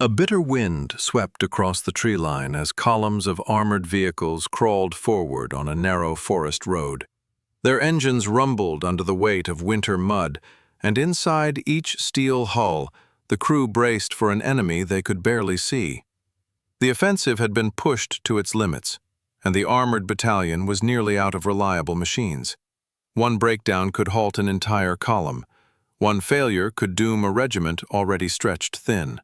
A bitter wind swept across the tree line as columns of armored vehicles crawled forward on a narrow forest road. Their engines rumbled under the weight of winter mud, and inside each steel hull, the crew braced for an enemy they could barely see. The offensive had been pushed to its limits, and the armored battalion was nearly out of reliable machines. One breakdown could halt an entire column. One failure could doom a regiment already stretched thin.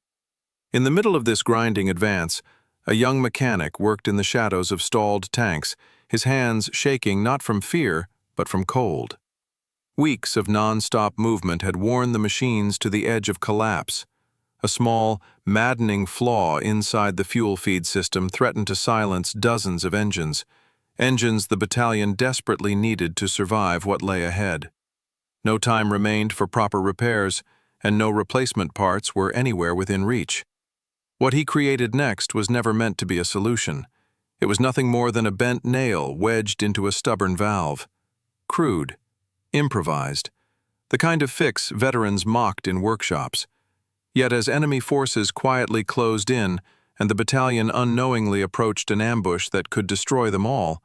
In the middle of this grinding advance, a young mechanic worked in the shadows of stalled tanks, his hands shaking not from fear, but from cold. Weeks of non-stop movement had worn the machines to the edge of collapse. A small, maddening flaw inside the fuel feed system threatened to silence dozens of engines the battalion desperately needed to survive what lay ahead. No time remained for proper repairs, and no replacement parts were anywhere within reach. What he created next was never meant to be a solution. It was nothing more than a bent nail wedged into a stubborn valve. Crude, improvised, the kind of fix veterans mocked in workshops. Yet as enemy forces quietly closed in and the battalion unknowingly approached an ambush that could destroy them all,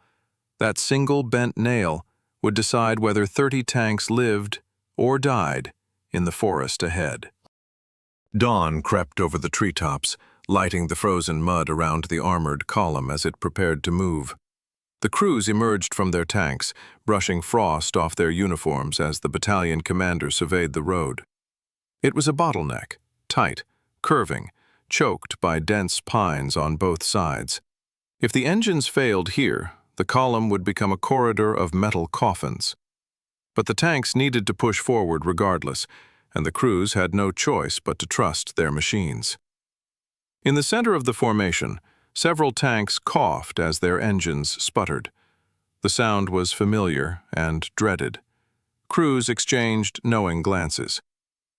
that single bent nail would decide whether 30 tanks lived or died in the forest ahead. Dawn crept over the treetops, lighting the frozen mud around the armored column as it prepared to move. The crews emerged from their tanks, brushing frost off their uniforms as the battalion commander surveyed the road. It was a bottleneck, tight, curving, choked by dense pines on both sides. If the engines failed here, the column would become a corridor of metal coffins. But the tanks needed to push forward regardless, and the crews had no choice but to trust their machines. In the center of the formation, several tanks coughed as their engines sputtered. The sound was familiar and dreaded. Crews exchanged knowing glances.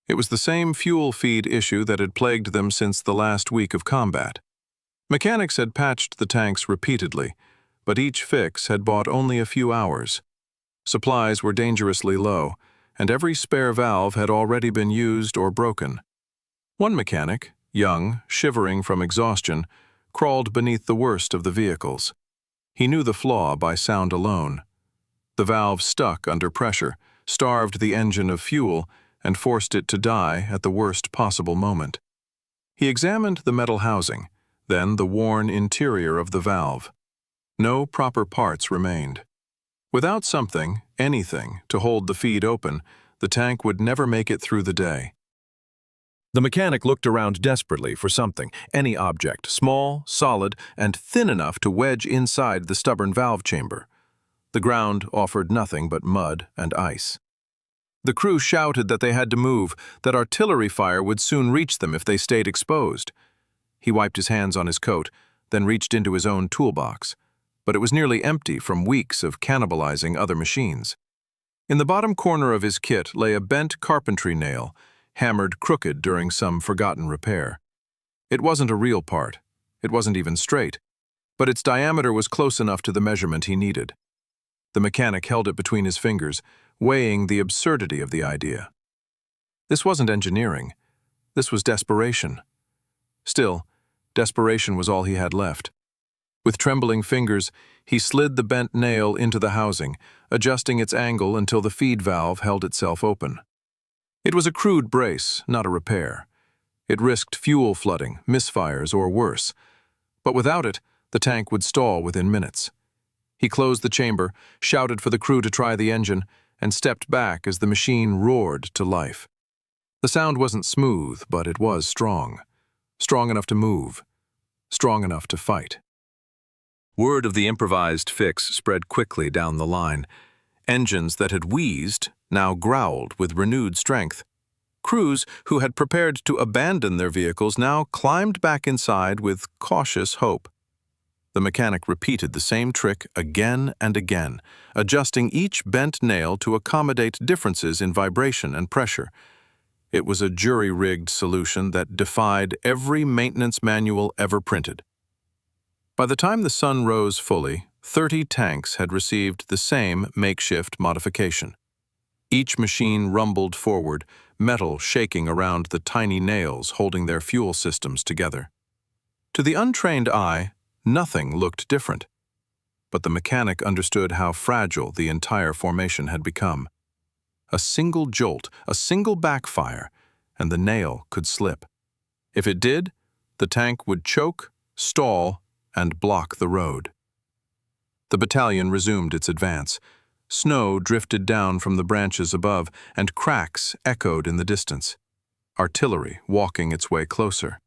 It was the same fuel feed issue that had plagued them since the last week of combat. Mechanics had patched the tanks repeatedly, but each fix had bought only a few hours. Supplies were dangerously low, and every spare valve had already been used or broken. One mechanic, young, shivering from exhaustion, crawled beneath the worst of the vehicles. He knew the flaw by sound alone. The valve stuck under pressure, starved the engine of fuel, and forced it to die at the worst possible moment. He examined the metal housing, then the worn interior of the valve. No proper parts remained. Without something, anything, to hold the feed open, the tank would never make it through the day. The mechanic looked around desperately for something, any object, small, solid, and thin enough to wedge inside the stubborn valve chamber. The ground offered nothing but mud and ice. The crew shouted that they had to move, that artillery fire would soon reach them if they stayed exposed. He wiped his hands on his coat, then reached into his own toolbox. But it was nearly empty from weeks of cannibalizing other machines. In the bottom corner of his kit lay a bent carpentry nail, hammered crooked during some forgotten repair. It wasn't a real part. It wasn't even straight, but its diameter was close enough to the measurement he needed. The mechanic held it between his fingers, weighing the absurdity of the idea. This wasn't engineering. This was desperation. Still, desperation was all he had left. With trembling fingers, he slid the bent nail into the housing, adjusting its angle until the feed valve held itself open. It was a crude brace, not a repair. It risked fuel flooding, misfires, or worse. But without it, the tank would stall within minutes. He closed the chamber, shouted for the crew to try the engine, and stepped back as the machine roared to life. The sound wasn't smooth, but it was strong. Strong enough to move. Strong enough to fight. Word of the improvised fix spread quickly down the line. Engines that had wheezed now growled with renewed strength. Crews who had prepared to abandon their vehicles now climbed back inside with cautious hope. The mechanic repeated the same trick again and again, adjusting each bent nail to accommodate differences in vibration and pressure. It was a jury-rigged solution that defied every maintenance manual ever printed. By the time the sun rose fully, 30 tanks had received the same makeshift modification. Each machine rumbled forward, metal shaking around the tiny nails holding their fuel systems together. To the untrained eye, nothing looked different. But the mechanic understood how fragile the entire formation had become. A single jolt, a single backfire, and the nail could slip. If it did, the tank would choke, stall, and block the road. The battalion resumed its advance. Snow drifted down from the branches above, and cracks echoed in the distance. Artillery walking its way closer.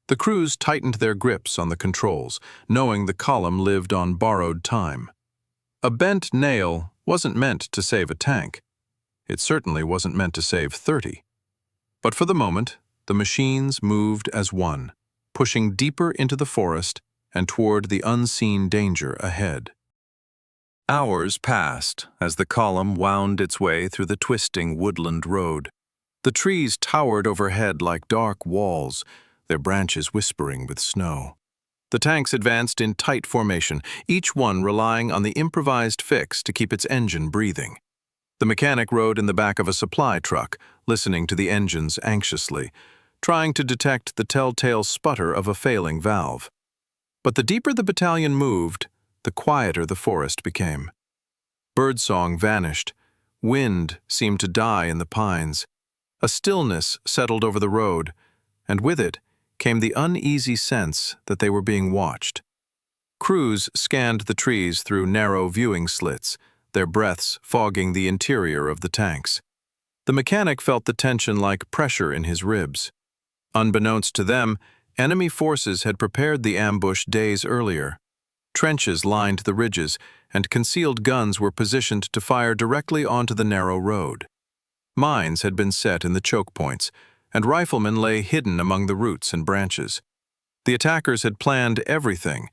The crews tightened their grips on the controls, knowing the column lived on borrowed time. A bent nail wasn't meant to save a tank. It certainly wasn't meant to save 30. But for the moment, the machines moved as one, pushing deeper into the forest and toward the unseen danger ahead. Hours passed as the column wound its way through the twisting woodland road. The trees towered overhead like dark walls, their branches whispering with snow. The tanks advanced in tight formation, each one relying on the improvised fix to keep its engine breathing. The mechanic rode in the back of a supply truck, listening to the engines anxiously, trying to detect the telltale sputter of a failing valve. But the deeper the battalion moved, the quieter the forest became. Birdsong vanished. Wind seemed to die in the pines. A stillness settled over the road, and with it came the uneasy sense that they were being watched. Crews scanned the trees through narrow viewing slits, their breaths fogging the interior of the tanks. The mechanic felt the tension like pressure in his ribs. Unbeknownst to them, enemy forces had prepared the ambush days earlier. Trenches lined the ridges, and concealed guns were positioned to fire directly onto the narrow road. Mines had been set in the choke points, and riflemen lay hidden among the roots and branches. The attackers had planned everything,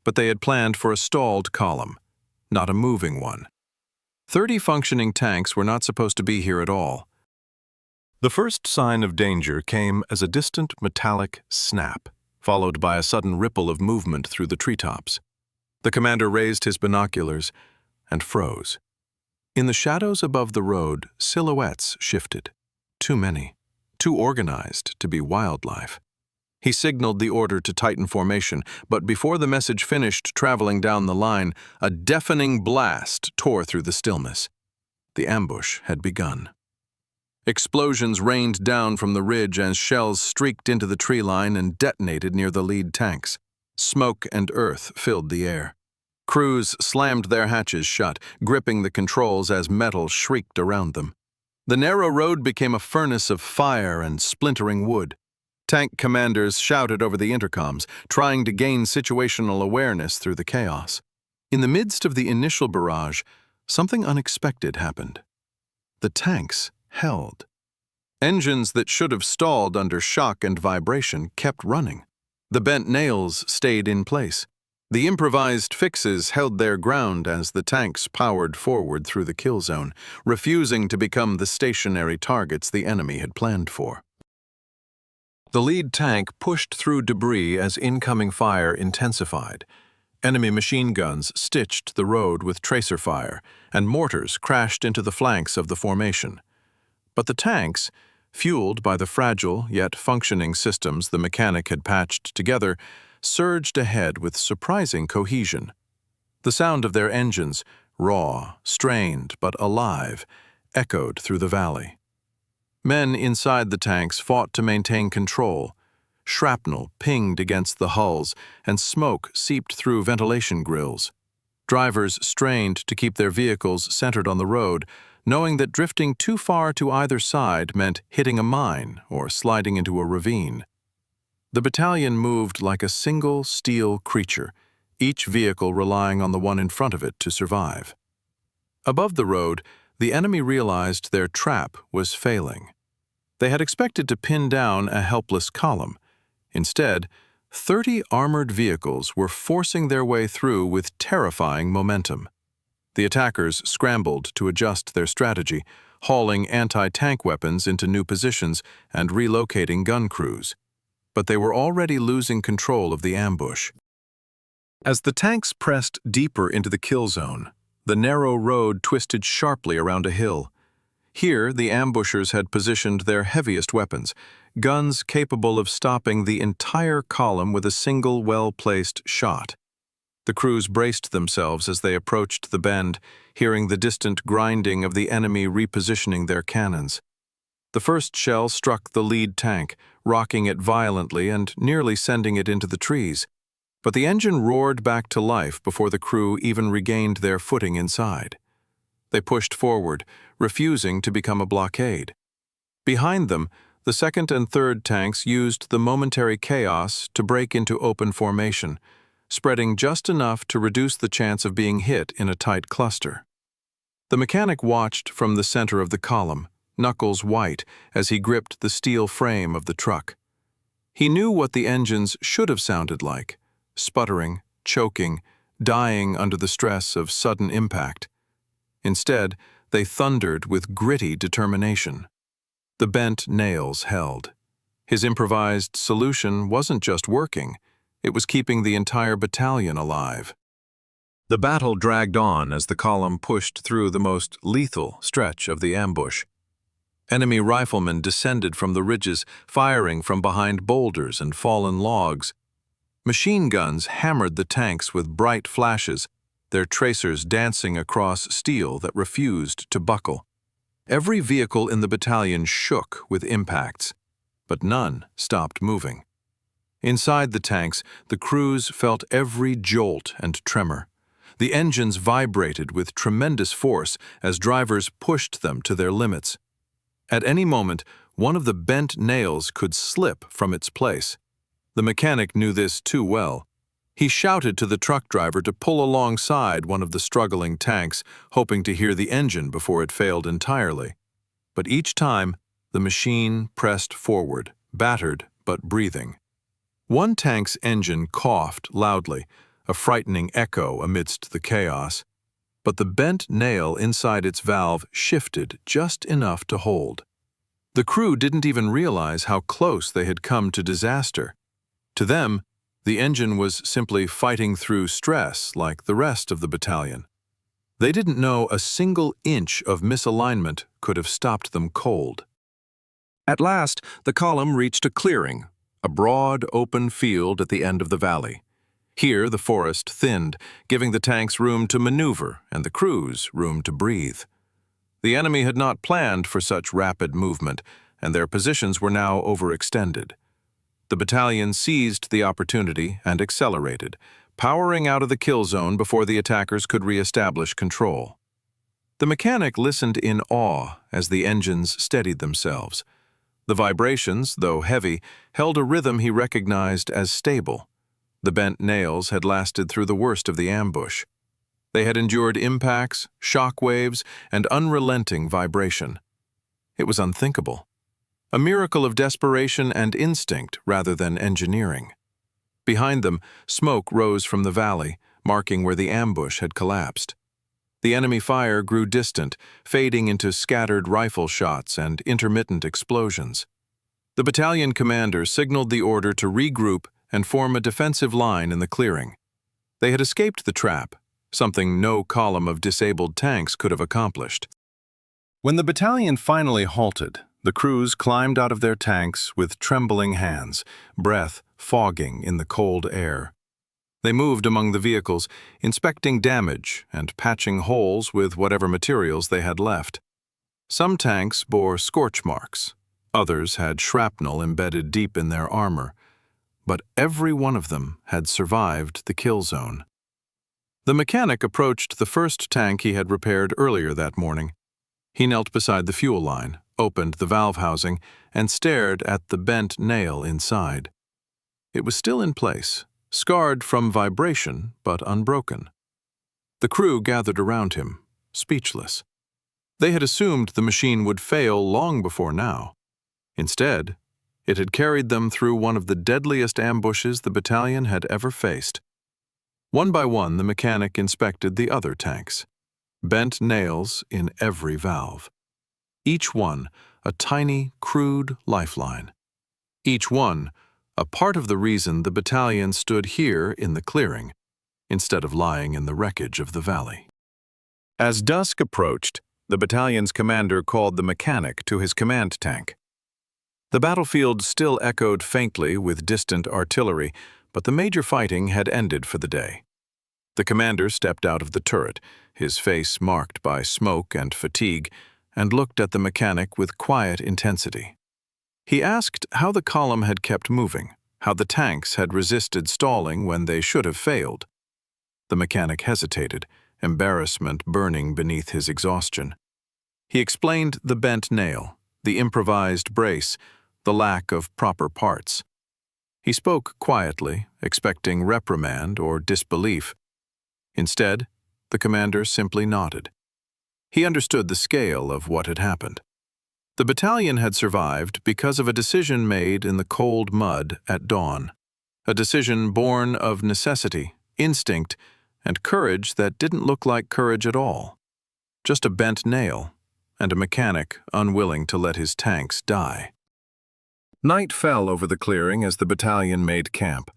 but they had planned for a stalled column, not a moving one. 30 functioning tanks were not supposed to be here at all. The first sign of danger came as a distant metallic snap, followed by a sudden ripple of movement through the treetops. The commander raised his binoculars and froze. In the shadows above the road, silhouettes shifted. Too many, too organized to be wildlife. He signaled the order to tighten formation, but before the message finished traveling down the line, a deafening blast tore through the stillness. The ambush had begun. Explosions rained down from the ridge as shells streaked into the tree line and detonated near the lead tanks. Smoke and earth filled the air. Crews slammed their hatches shut, gripping the controls as metal shrieked around them. The narrow road became a furnace of fire and splintering wood. Tank commanders shouted over the intercoms, trying to gain situational awareness through the chaos. In the midst of the initial barrage, something unexpected happened. The tanks held. Engines that should have stalled under shock and vibration kept running. The bent nails stayed in place. The improvised fixes held their ground as the tanks powered forward through the kill zone, refusing to become the stationary targets the enemy had planned for. The lead tank pushed through debris as incoming fire intensified. Enemy machine guns stitched the road with tracer fire, and mortars crashed into the flanks of the formation. But the tanks, fueled by the fragile yet functioning systems the mechanic had patched together, surged ahead with surprising cohesion. The sound of their engines, raw, strained, but alive, echoed through the valley. Men inside the tanks fought to maintain control. Shrapnel pinged against the hulls, and smoke seeped through ventilation grills. Drivers strained to keep their vehicles centered on the road, knowing that drifting too far to either side meant hitting a mine or sliding into a ravine. The battalion moved like a single steel creature, each vehicle relying on the one in front of it to survive. Above the road, the enemy realized their trap was failing. They had expected to pin down a helpless column. Instead, 30 armored vehicles were forcing their way through with terrifying momentum. The attackers scrambled to adjust their strategy, hauling anti-tank weapons into new positions and relocating gun crews. But they were already losing control of the ambush. As the tanks pressed deeper into the kill zone, the narrow road twisted sharply around a hill. Here, the ambushers had positioned their heaviest weapons, guns capable of stopping the entire column with a single well-placed shot. The crews braced themselves as they approached the bend, hearing the distant grinding of the enemy repositioning their cannons. The first shell struck the lead tank, rocking it violently and nearly sending it into the trees. But the engine roared back to life before the crew even regained their footing inside. They pushed forward, refusing to become a blockade. Behind them, the second and third tanks used the momentary chaos to break into open formation, spreading just enough to reduce the chance of being hit in a tight cluster. The mechanic watched from the center of the column, knuckles white as he gripped the steel frame of the truck. He knew what the engines should have sounded like, sputtering, choking, dying under the stress of sudden impact. Instead, they thundered with gritty determination. The bent nails held. His improvised solution wasn't just working, it was keeping the entire battalion alive. The battle dragged on as the column pushed through the most lethal stretch of the ambush. Enemy riflemen descended from the ridges, firing from behind boulders and fallen logs. Machine guns hammered the tanks with bright flashes, their tracers dancing across steel that refused to buckle. Every vehicle in the battalion shook with impacts, but none stopped moving. Inside the tanks, the crews felt every jolt and tremor. The engines vibrated with tremendous force as drivers pushed them to their limits. At any moment, one of the bent nails could slip from its place. The mechanic knew this too well. He shouted to the truck driver to pull alongside one of the struggling tanks, hoping to hear the engine before it failed entirely. But each time, the machine pressed forward, battered but breathing. One tank's engine coughed loudly, a frightening echo amidst the chaos. But the bent nail inside its valve shifted just enough to hold. The crew didn't even realize how close they had come to disaster. To them, the engine was simply fighting through stress like the rest of the battalion. They didn't know a single inch of misalignment could have stopped them cold. At last, the column reached a clearing, a broad, open field at the end of the valley. Here, the forest thinned, giving the tanks room to maneuver and the crews room to breathe. The enemy had not planned for such rapid movement, and their positions were now overextended. The battalion seized the opportunity and accelerated, powering out of the kill zone before the attackers could re-establish control. The mechanic listened in awe as the engines steadied themselves. The vibrations, though heavy, held a rhythm he recognized as stable. The bent nails had lasted through the worst of the ambush. They had endured impacts, shock waves, and unrelenting vibration. It was unthinkable. A miracle of desperation and instinct rather than engineering. Behind them, smoke rose from the valley, marking where the ambush had collapsed. The enemy fire grew distant, fading into scattered rifle shots and intermittent explosions. The battalion commander signaled the order to regroup and form a defensive line in the clearing. They had escaped the trap, something no column of disabled tanks could have accomplished. When the battalion finally halted, the crews climbed out of their tanks with trembling hands, breath fogging in the cold air. They moved among the vehicles, inspecting damage and patching holes with whatever materials they had left. Some tanks bore scorch marks, others had shrapnel embedded deep in their armor, but every one of them had survived the kill zone. The mechanic approached the first tank he had repaired earlier that morning. He knelt beside the fuel line, opened the valve housing, and stared at the bent nail inside. It was still in place, scarred from vibration but unbroken. The crew gathered around him, speechless. They had assumed the machine would fail long before now. Instead, it had carried them through one of the deadliest ambushes the battalion had ever faced. One by one, the mechanic inspected the other tanks. Bent nails in every valve. Each one a tiny, crude lifeline. Each one a part of the reason the battalion stood here in the clearing, instead of lying in the wreckage of the valley. As dusk approached, The battalion's commander called the mechanic to his command tank. The battlefield still echoed faintly with distant artillery, but the major fighting had ended for the day. The commander stepped out of the turret, his face marked by smoke and fatigue, and looked at the mechanic with quiet intensity. He asked how the column had kept moving, how the tanks had resisted stalling when they should have failed. The mechanic hesitated, embarrassment burning beneath his exhaustion. He explained the bent nail, the improvised brace, the lack of proper parts. He spoke quietly, expecting reprimand or disbelief. Instead, the commander simply nodded. He understood the scale of what had happened. The battalion had survived because of a decision made in the cold mud at dawn, a decision born of necessity, instinct, and courage that didn't look like courage at all. Just a bent nail, and a mechanic unwilling to let his tanks die. Night fell over the clearing as the battalion made camp,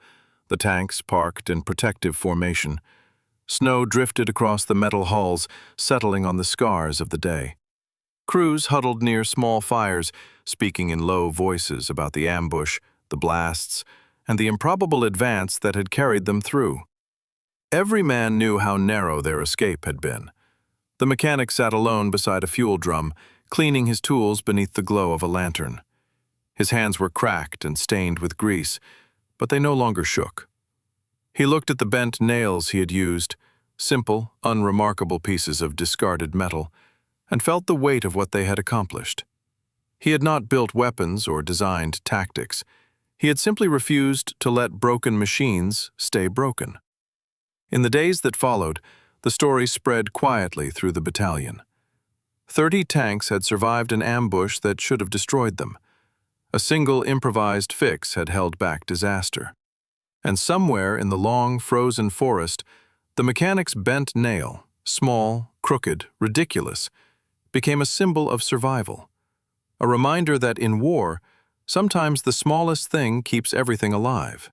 the tanks parked in protective formation. Snow drifted across the metal hulls, settling on the scars of the day. Crews huddled near small fires, speaking in low voices about the ambush, the blasts, and the improbable advance that had carried them through. Every man knew how narrow their escape had been. The mechanic sat alone beside a fuel drum, cleaning his tools beneath the glow of a lantern. His hands were cracked and stained with grease, but they no longer shook. He looked at the bent nails he had used, simple, unremarkable pieces of discarded metal, and felt the weight of what they had accomplished. He had not built weapons or designed tactics. He had simply refused to let broken machines stay broken. In the days that followed, the story spread quietly through the battalion. 30 tanks had survived an ambush that should have destroyed them. A single improvised fix had held back disaster. And somewhere in the long, frozen forest, the mechanic's bent nail, small, crooked, ridiculous, became a symbol of survival. A reminder that in war, sometimes the smallest thing keeps everything alive.